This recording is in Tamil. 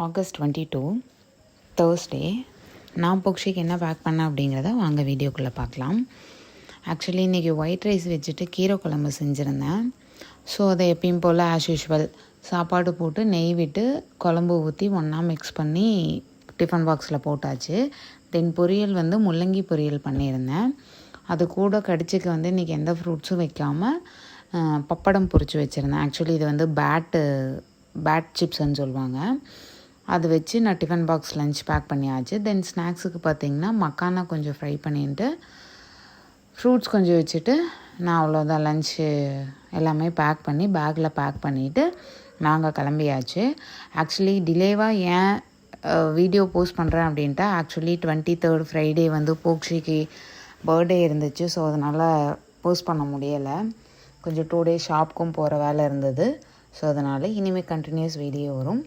August 22 Thursday. நான் போக்ஷிக்கு என்ன பேக் பண்ணேன் அப்படிங்கிறத வாங்க வீடியோக்குள்ளே பார்க்கலாம். ஆக்சுவலி இன்றைக்கி ஒயிட் ரைஸ் வச்சுட்டு கீரை குழம்பு செஞ்சுருந்தேன். ஸோ அதை எப்பயும் போல் ஆஸ் யூஷுவல் சாப்பாடு போட்டு நெய் விட்டு குழம்பு ஊற்றி ஒன்றா மிக்ஸ் பண்ணி டிஃபன் பாக்ஸில் போட்டாச்சு. தென் பொரியல் முள்ளங்கி பொரியல் பண்ணியிருந்தேன். அது கூட கடிச்சிக்கு இன்றைக்கி எந்த ஃப்ரூட்ஸும் வைக்காமல் பப்படம் பொரித்து வச்சுருந்தேன். ஆக்சுவலி இது பேட் சிப்ஸ்ன்னு சொல்லுவாங்க. அது வச்சு நான் டிஃபன் பாக்ஸ் லஞ்ச் பேக் பண்ணியாச்சு. தென் ஸ்நாக்ஸுக்கு பார்த்திங்கன்னா மக்கானா கொஞ்சம் ஃப்ரை பண்ணிட்டு ஃப்ரூட்ஸ் கொஞ்சம் வச்சுட்டு நான் அவ்வளோதான் லன்ச்சு எல்லாமே பேக் பண்ணி பேக்கில் பேக் பண்ணிவிட்டு நாங்கள் கிளம்பியாச்சு. ஆக்சுவலி டிலேவாக ஏன் வீடியோ போஸ்ட் பண்ணுறேன் அப்படின்ட்டு ஆக்சுவலி 23rd ஃப்ரைடே போக்ஷிக்கு பர்த்டே இருந்துச்சு. ஸோ அதனால் போஸ்ட் பண்ண முடியலை. கொஞ்சம் 2 days ஷாப்புக்கும் போகிற வேலை இருந்தது. ஸோ அதனால் இனிமேல் கண்டினியூஸ் வீடியோ வரும்.